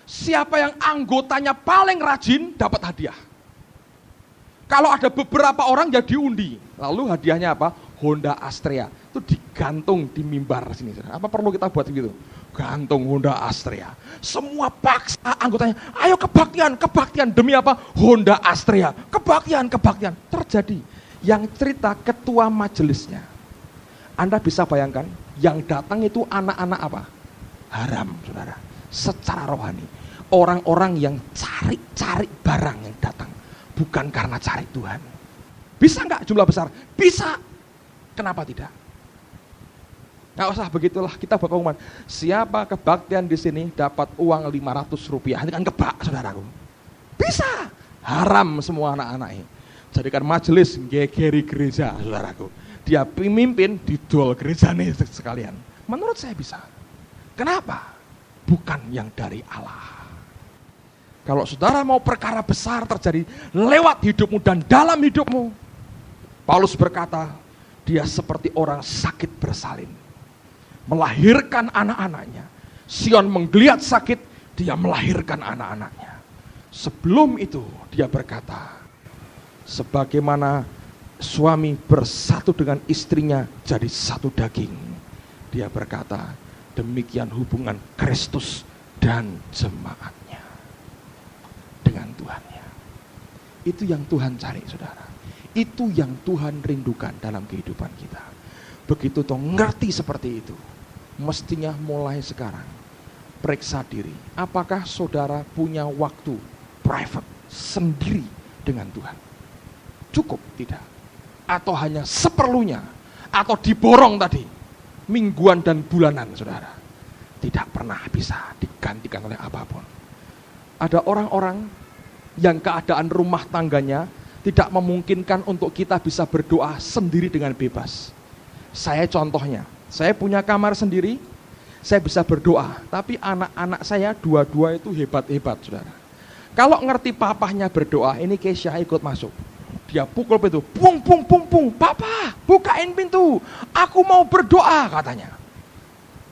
Siapa yang anggotanya paling rajin dapat hadiah. Kalau ada beberapa orang ya diundi. Lalu hadiahnya apa? Honda Astrea. Itu digantung di mimbar sini. Apa perlu kita buat begitu? Gantung Honda Astrea. Semua paksa anggotanya, ayo kebaktian. Demi apa? Honda Astrea. Kebaktian. Terjadi. Yang cerita ketua majelisnya. Anda bisa bayangkan, yang datang itu anak-anak apa? Haram, saudara. Secara rohani. Orang-orang yang cari barang yang datang. Bukan karena cari Tuhan. Bisa nggak jumlah besar? Bisa. Kenapa tidak? Nggak usah begitulah, kita buat pengumuman. Siapa kebaktian di sini dapat uang 500 rupiah. Ini kan kebak, saudaraku. Bisa. Haram semua anak-anak ini. Jadikan majelis gegeri gereja, saudaraku. Dia pemimpin didol gereja nih sekalian. Menurut saya bisa. Kenapa? Bukan yang dari Allah. Kalau saudara mau perkara besar terjadi lewat hidupmu dan dalam hidupmu, Paulus berkata, dia seperti orang sakit bersalin. Melahirkan anak-anaknya. Sion menggeliat sakit, dia melahirkan anak-anaknya. Sebelum itu dia berkata, sebagaimana suami bersatu dengan istrinya jadi satu daging. Dia berkata, demikian hubungan Kristus dan jemaatnya dengan Tuhannya. Itu yang Tuhan cari, saudara. Itu yang Tuhan rindukan dalam kehidupan kita. Begitu toh ngerti seperti itu, mestinya mulai sekarang periksa diri. Apakah saudara punya waktu private sendiri dengan Tuhan? Cukup tidak? Atau hanya seperlunya? Atau diborong tadi? Mingguan dan bulanan, saudara. Tidak pernah bisa digantikan oleh apapun. Ada orang-orang yang keadaan rumah tangganya tidak memungkinkan untuk kita bisa berdoa sendiri dengan bebas. Saya contohnya, saya punya kamar sendiri, saya bisa berdoa, tapi anak-anak saya dua-dua itu hebat-hebat, saudara. Kalau ngerti papahnya berdoa, ini Kesya ikut masuk. Dia pukul pintu, pung, papa, bukain pintu, aku mau berdoa, katanya.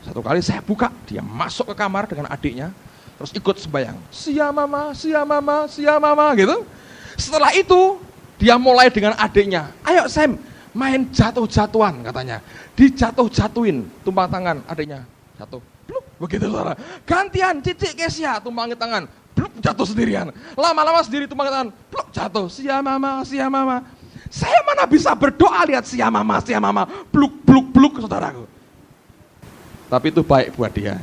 Satu kali saya buka, dia masuk ke kamar dengan adiknya, terus ikut sembahyang. Sia mama, gitu. Setelah itu, dia mulai dengan adiknya, ayo Sam, main jatuh-jatuhan, katanya. Dijatuh-jatuhin, tumpang tangan adiknya, jatuh. Bluk, begitu saudara. Gantian, Cici Kesya, tumpang tangan. Bluk, jatuh sendirian. Lama-lama sendiri tumpang tangan. Bluk, jatuh. Sia mama. Saya mana bisa berdoa lihat sia mama. Bluk, saudaraku. Tapi itu baik buat dia.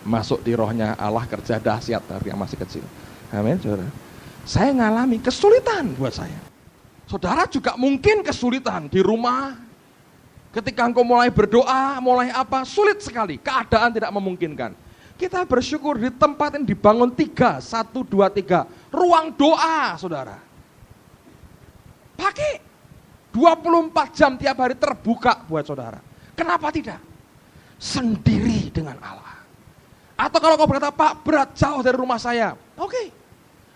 Masuk di rohnya Allah, kerja dahsyat dari yang masih kecil. Amin, saudara. Saya ngalami kesulitan buat saya. Saudara juga mungkin kesulitan di rumah. Ketika engkau mulai berdoa, mulai apa, sulit sekali. Keadaan tidak memungkinkan. Kita bersyukur di tempat ini dibangun 3, 1, 2, 3. Ruang doa, saudara. Pakai 24 jam tiap hari terbuka buat saudara. Kenapa tidak? Sendiri dengan Allah. Atau kalau kau berkata, Pak, berat jauh dari rumah saya. Oke.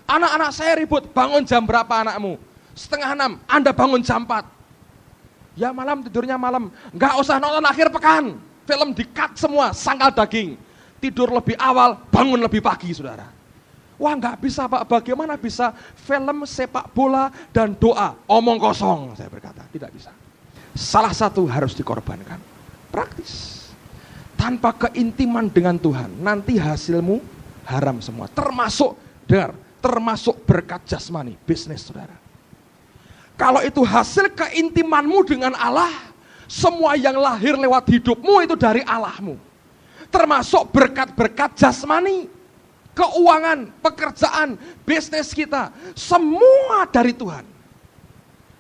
Anak-anak saya ribut, bangun jam berapa anakmu? 5:30, Anda bangun jam 4. Ya malam, tidurnya malam. Nggak usah nonton akhir pekan. Film di-cut semua, sangkal daging. Tidur lebih awal, bangun lebih pagi, saudara. Wah nggak bisa Pak, bagaimana bisa film sepak bola dan doa? Omong kosong, saya berkata, tidak bisa. Salah satu harus dikorbankan. Praktis. Tanpa keintiman dengan Tuhan, nanti hasilmu haram semua. Termasuk berkat jasmani, bisnis saudara. Kalau itu hasil keintimanmu dengan Allah, semua yang lahir lewat hidupmu itu dari Allahmu. Termasuk berkat-berkat jasmani, keuangan, pekerjaan, bisnis kita, semua dari Tuhan.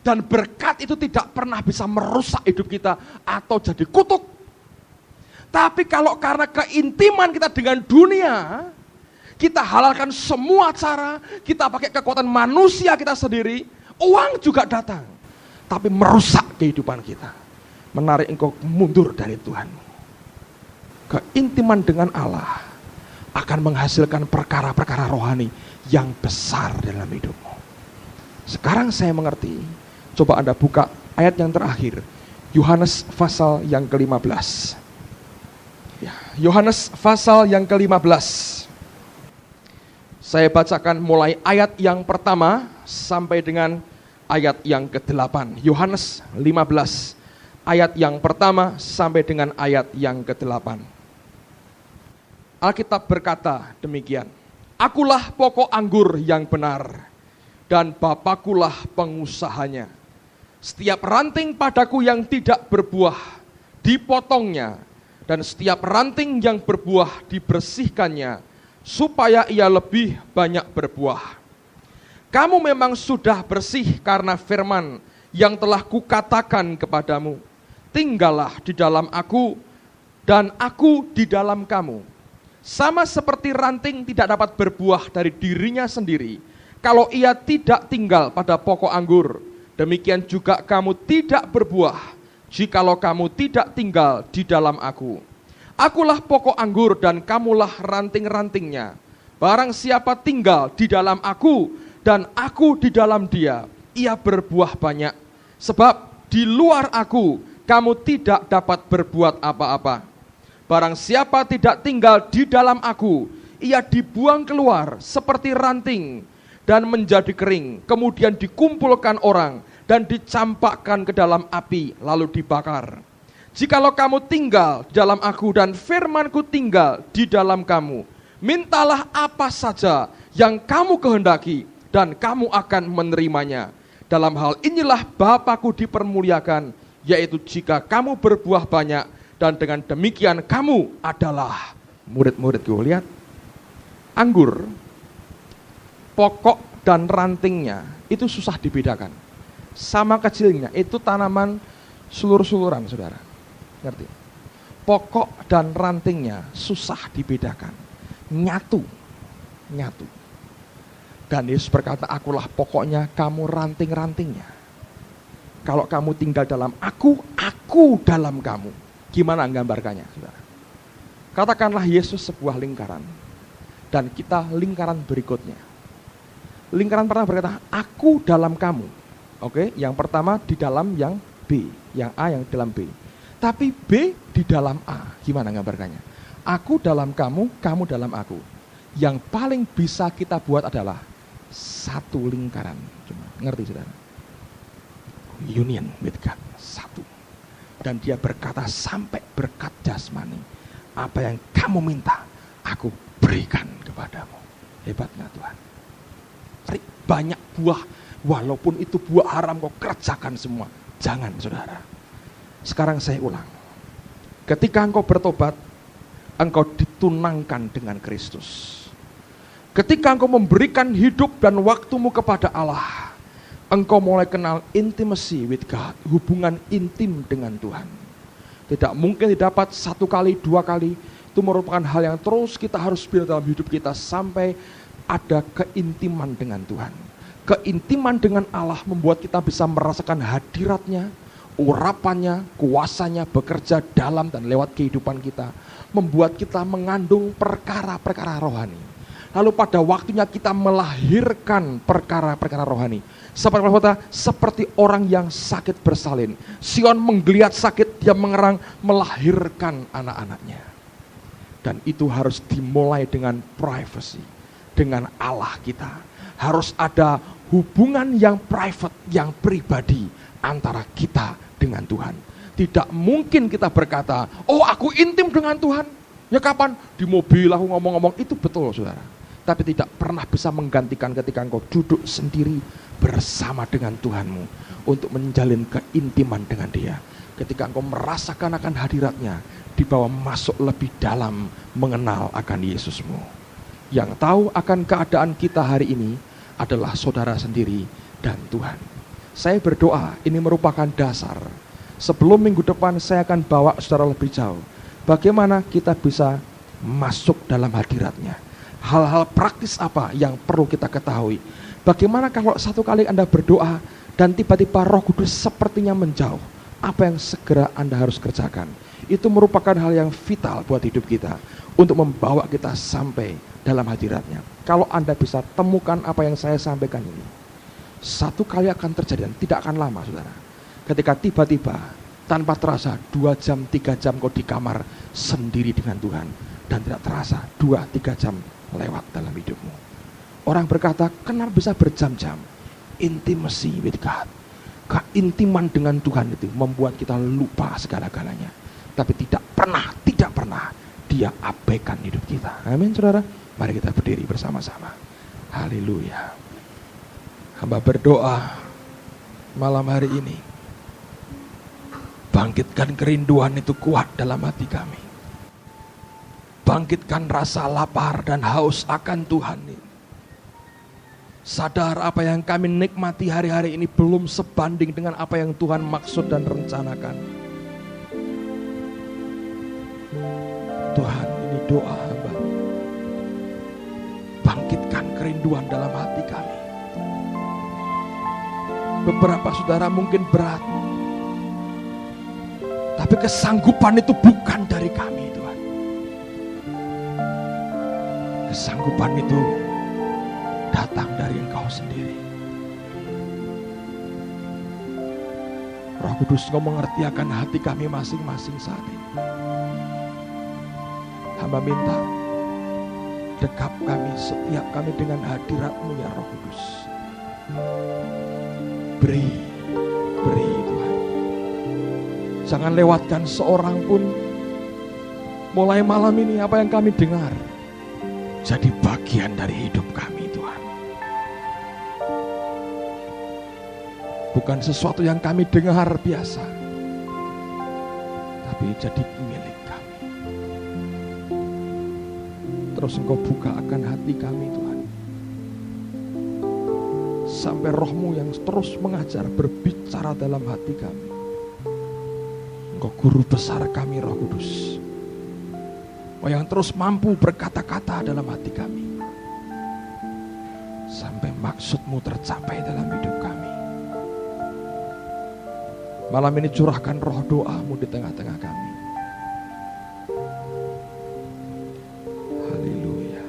Dan berkat itu tidak pernah bisa merusak hidup kita atau jadi kutuk. Tapi kalau karena keintiman kita dengan dunia, kita halalkan semua cara, kita pakai kekuatan manusia kita sendiri, uang juga datang. Tapi merusak kehidupan kita. Menarik engkau mundur dari Tuhan. Keintiman dengan Allah akan menghasilkan perkara-perkara rohani yang besar dalam hidupmu. Sekarang saya mengerti. Coba Anda buka ayat yang terakhir. Yohanes pasal yang ke-15. Ya, Yohanes pasal yang ke-15. Saya bacakan mulai ayat yang pertama sampai dengan ayat yang ke-8. Yohanes 15 ayat yang pertama sampai dengan ayat yang ke-8. Alkitab berkata demikian. Akulah pokok anggur yang benar, dan Bapakulah pengusahanya. Setiap ranting padaku yang tidak berbuah, dipotongnya, dan setiap ranting yang berbuah dibersihkannya, supaya ia lebih banyak berbuah. Kamu memang sudah bersih karena firman yang telah kukatakan kepadamu. Tinggallah di dalam aku, dan aku di dalam kamu. Sama seperti ranting tidak dapat berbuah dari dirinya sendiri, kalau ia tidak tinggal pada pokok anggur. Demikian juga kamu tidak berbuah, jikalau kamu tidak tinggal di dalam aku. Akulah pokok anggur dan kamulah ranting-rantingnya. Barang siapa tinggal di dalam aku dan aku di dalam dia, ia berbuah banyak. Sebab di luar aku, kamu tidak dapat berbuat apa-apa. Barang siapa tidak tinggal di dalam aku, ia dibuang keluar seperti ranting dan menjadi kering, kemudian dikumpulkan orang dan dicampakkan ke dalam api, lalu dibakar. Jikalau kamu tinggal di dalam aku dan firmanku tinggal di dalam kamu, mintalah apa saja yang kamu kehendaki dan kamu akan menerimanya. Dalam hal inilah Bapakku dipermuliakan, yaitu jika kamu berbuah banyak, dan dengan demikian kamu adalah murid-muridku. Lihat, anggur, pokok dan rantingnya itu susah dibedakan. Sama kecilnya, itu tanaman sulur-suluran, saudara. Ngerti? Pokok dan rantingnya susah dibedakan. Nyatu. Dan Yesus berkata, akulah pokoknya, kamu ranting-rantingnya. Kalau kamu tinggal dalam aku dalam kamu. Gimana gambarkannya, saudara? Katakanlah Yesus sebuah lingkaran, dan kita lingkaran berikutnya. Lingkaran pertama berkata, aku dalam kamu. Oke, yang pertama di dalam yang B, yang A yang dalam B. Tapi B di dalam A. Gimana gambarkannya? Aku dalam kamu, kamu dalam aku. Yang paling bisa kita buat adalah satu lingkaran. Cuma ngerti, saudara? Union with God, satu. Dan dia berkata sampai berkat jasmani, apa yang kamu minta, aku berikan kepadamu. Hebat nggak Tuhan? Banyak buah, walaupun itu buah haram kau kerjakan semua. Jangan, saudara. Sekarang saya ulang. Ketika engkau bertobat, engkau ditunangkan dengan Kristus. Ketika engkau memberikan hidup dan waktumu kepada Allah, engkau mulai kenal intimacy with God, hubungan intim dengan Tuhan. Tidak mungkin didapat satu kali, dua kali. Itu merupakan hal yang terus kita harus build dalam hidup kita sampai ada keintiman dengan Tuhan. Keintiman dengan Allah membuat kita bisa merasakan hadiratnya, urapannya, kuasanya bekerja dalam dan lewat kehidupan kita. Membuat kita mengandung perkara-perkara rohani. Lalu pada waktunya kita melahirkan perkara-perkara rohani. Seperti orang yang sakit bersalin. Sion menggeliat sakit, dia mengerang, melahirkan anak-anaknya. Dan itu harus dimulai dengan privacy, dengan Allah kita. Harus ada hubungan yang private, yang pribadi antara kita dengan Tuhan. Tidak mungkin kita berkata, oh aku intim dengan Tuhan. Ya kapan? Di mobil aku ngomong-ngomong, itu betul saudara. Tapi tidak pernah bisa menggantikan ketika engkau duduk sendiri bersama dengan Tuhanmu untuk menjalin keintiman dengan Dia. Ketika engkau merasakan akan hadiratnya, dibawa masuk lebih dalam mengenal akan Yesusmu. Yang tahu akan keadaan kita hari ini adalah saudara sendiri dan Tuhan. Saya berdoa ini merupakan dasar. Sebelum minggu depan saya akan bawa saudara lebih jauh. Bagaimana kita bisa masuk dalam hadiratnya. Hal-hal praktis apa yang perlu kita ketahui. Bagaimana kalau satu kali Anda berdoa dan tiba-tiba Roh Kudus sepertinya menjauh. Apa yang segera Anda harus kerjakan. Itu merupakan hal yang vital buat hidup kita. Untuk membawa kita sampai dalam hadiratnya. Kalau Anda bisa temukan apa yang saya sampaikan ini. Satu kali akan terjadi dan tidak akan lama saudara. Ketika tiba-tiba tanpa terasa 2 jam 3 jam kau di kamar sendiri dengan Tuhan. Dan tidak terasa 2-3 jam lewat dalam hidupmu. Orang berkata kenapa bisa berjam-jam. Intimacy with God. Keintiman dengan Tuhan itu membuat kita lupa segala-galanya. Tapi tidak pernah Dia abaikan hidup kita. Amin saudara. Mari kita berdiri bersama-sama. Haleluya. Hamba berdoa malam hari ini. Bangkitkan kerinduan itu kuat dalam hati kami. Bangkitkan rasa lapar dan haus akan Tuhan ini. Sadar apa yang kami nikmati hari-hari ini belum sebanding dengan apa yang Tuhan maksud dan rencanakan. Tuhan, ini doa hamba. Bangkitkan kerinduan dalam hati kami. Beberapa saudara mungkin berat. Tapi kesanggupan itu bukan dari kami Tuhan. Kesanggupan itu datang dari Engkau sendiri. Roh Kudus, Engkau mengerti akan hati kami masing-masing saat ini. Hamba minta dekap kami, setiap kami dengan hadirat-Mu ya Roh Kudus. Beri Tuhan. Jangan lewatkan seorang pun. Mulai malam ini apa yang kami dengar jadi bagian dari hidup kami Tuhan. Bukan sesuatu yang kami dengar biasa, tapi jadi milik kami. Terus Engkau buka akan hati kami Tuhan. Sampai Roh-Mu yang terus mengajar, berbicara dalam hati kami. Engkau guru besar kami Roh Kudus. Yang terus mampu berkata-kata dalam hati kami. Sampai maksud-Mu tercapai dalam hidup kami. Malam ini curahkan roh doa-Mu di tengah-tengah kami. Haleluya.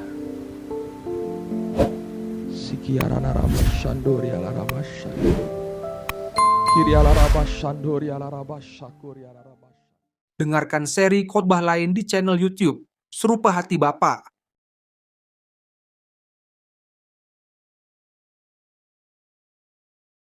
Sikiarana rama shandori ala rama shandori. Kiri ala rama shandori ala rama syakuri ala rama. Dengarkan seri khotbah lain di channel YouTube Serupa Hati Bapa